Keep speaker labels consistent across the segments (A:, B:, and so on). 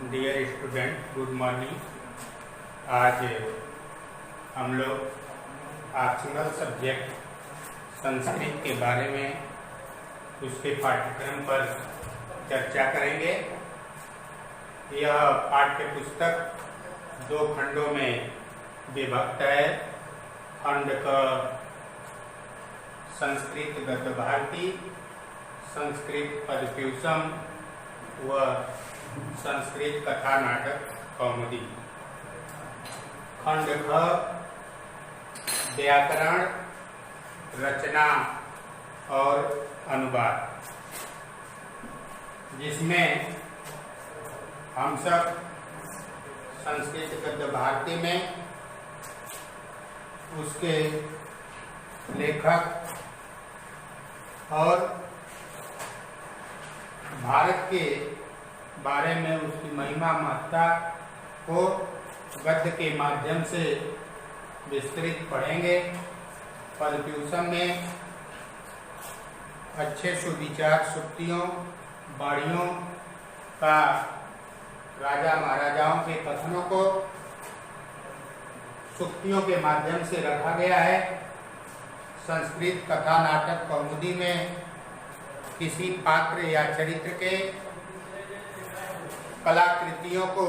A: Dear student, good morning. आज हम लोग ऑप्शनल सब्जेक्ट संस्कृत के बारे में उसके पाठ्यक्रम पर चर्चा करेंगे। यह पाठ्य पुस्तक 2 खंडों में विभक्त है। खंड क संस्कृत गद्य भारती, संस्कृत पदप्यूषम व संस्कृत कथा नाटक कौमुदी। खंड ख व्याकरण, रचना और अनुवाद, जिसमें हम सब संस्कृत गद्य भारती में उसके लेखक और भारत के बारे में उसकी महिमा महत्ता को गद्य के माध्यम से विस्तृत पढ़ेंगे। पदप्यूषम में अच्छे सुविचार सूक्तियों बाणियों का राजा महाराजाओं के कथनों को सूक्तियों के माध्यम से रखा गया है। संस्कृत कथा नाटक कौमुदी में किसी पात्र या चरित्र के कलाकृतियों को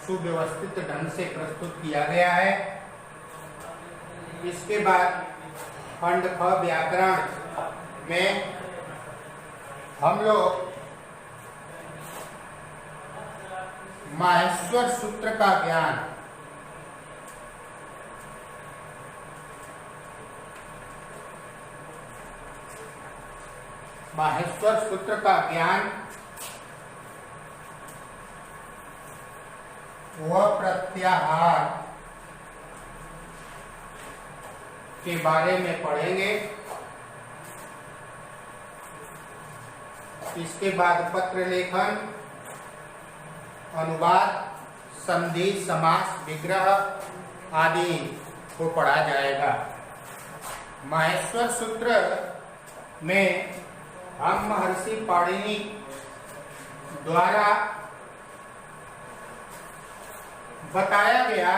A: सुव्यवस्थित ढंग से प्रस्तुत किया गया है। इसके बाद खंड ख व्याकरण में हम लोग माहेश्वर सूत्र का ज्ञान, माहेश्वर सूत्र का ज्ञान वह प्रत्याहार के बारे में पढ़ेंगे। इसके बाद पत्र लेखन, अनुवाद, संधि, समास, विग्रह आदि को पढ़ा जाएगा। माहेश्वर सूत्र में हम महर्षि पाणिनि द्वारा बताया गया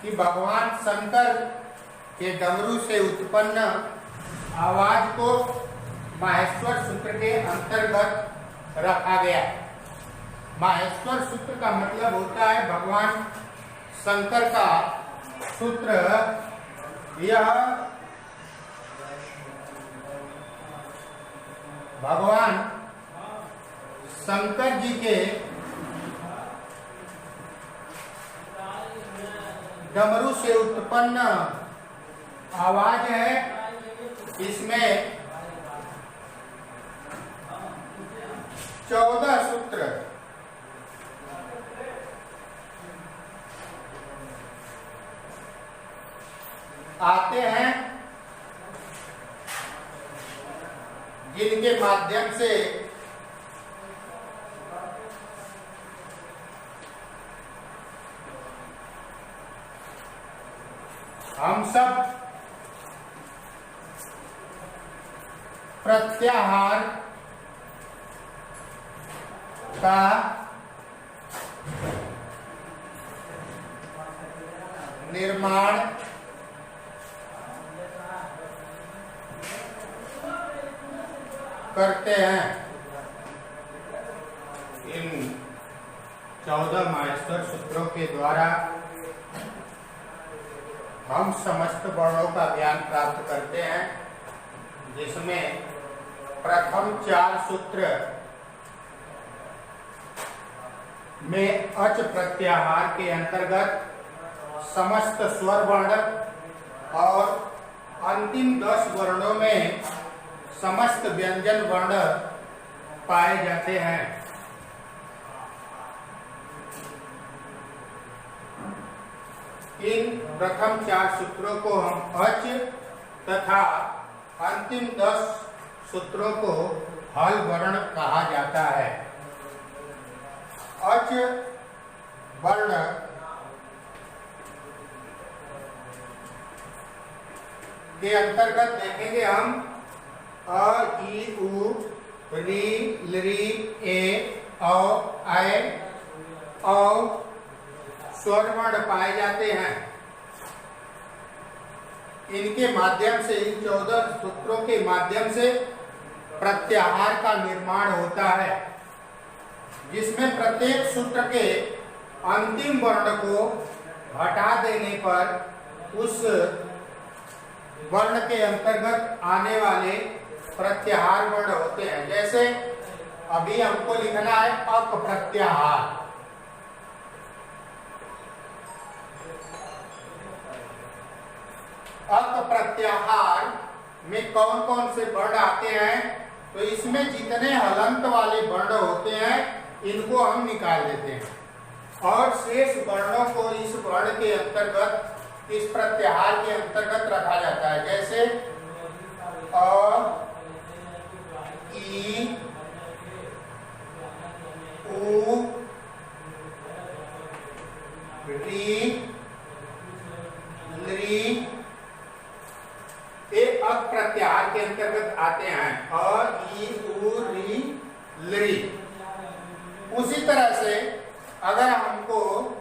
A: कि भगवान शंकर के डमरू से उत्पन्न आवाज को माहेश्वर सूत्र के अंतर्गत रखा गया। माहेश्वर सूत्र का मतलब होता है भगवान शंकर का सूत्र। यह भगवान शंकर जी के डमरू से उत्पन्न आवाज है। इसमें 14 सूत्र आते हैं, जिनके माध्यम से हम सब प्रत्याहार का निर्माण करते हैं। इन 14 माहेश्वर सूत्रों के द्वारा हम समस्त वर्णों का ज्ञान प्राप्त करते हैं, जिसमें प्रथम 4 सूत्र में अच प्रत्याहार के अंतर्गत समस्त स्वर वर्ण और अंतिम 10 वर्णों में समस्त व्यंजन वर्ण पाए जाते हैं। इन प्रथम 4 सूत्रों को हम अच तथा अंतिम 10 सूत्रों को हल वर्ण कहा जाता है। अच वर्ण के अंतर्गत देखेंगे हम अ, ई, उ, री, लरी, ए, ऐ औ स्वर वर्ण पाए जाते हैं। इनके माध्यम से, इन 14 सूत्रों के माध्यम से प्रत्याहार का निर्माण होता है, जिसमें प्रत्येक सूत्र के अंतिम वर्ण को हटा देने पर उस वर्ण के अंतर्गत आने वाले प्रत्याहार वर्ण होते हैं। जैसे अभी हमको लिखना है अक प्रत्याहार। अक प्रत्याहार में कौन कौन से वर्ण आते हैं? तो इसमें जितने हलंत वाले वर्ण होते हैं इनको हम निकाल देते हैं और शेष वर्णों को इस वर्ण के अंतर्गत, इस प्रत्याहार के अंतर्गत रखा जाता है। जैसे अ, ई, उ, री, ली, ये अक प्रत्याहार के अंतर्गत आते हैं। अ, ई, उ, री, ली। उसी तरह से अगर हमको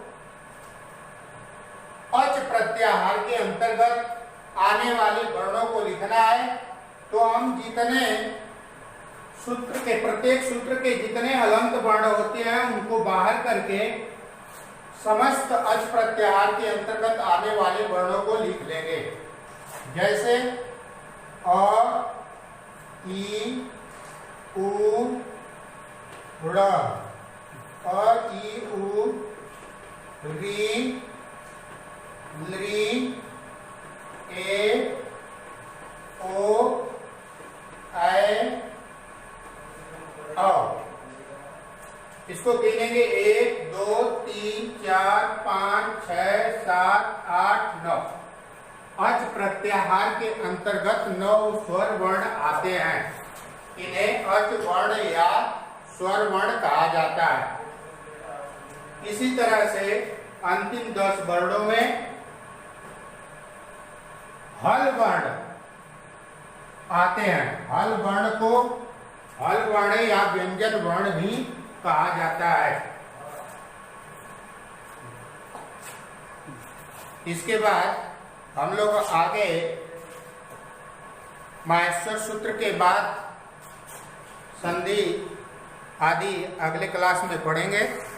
A: अच प्रत्याहार के अंतर्गत आने वाले वर्णों को लिखना है तो हम जितने सूत्र के, प्रत्येक सूत्र के जितने हलंत वर्ण होते हैं उनको बाहर करके समस्त अच प्रत्याहार के अंतर्गत आने वाले वर्णों को लिख लेंगे। जैसे अ, ई, उ, ड़, अ, ई, उ, री, ली, ए, ओ, ऐ, औ। इसको गिनेंगे 1 2 3 4 5 6 7 8 9। अच प्रत्याहार के अंतर्गत 9 स्वर वर्ण आते हैं। इन्हें अच वर्ण या स्वर वर्ण कहा जाता है। इसी तरह से अंतिम 10 वर्णों में हल वर्ण आते हैं। हल वर्ण को हल वर्ण या व्यंजन वर्ण भी कहा जाता है। इसके बाद हम लोग आगे माहेश्वर सूत्र के बाद संधि आदि अगले क्लास में पढ़ेंगे।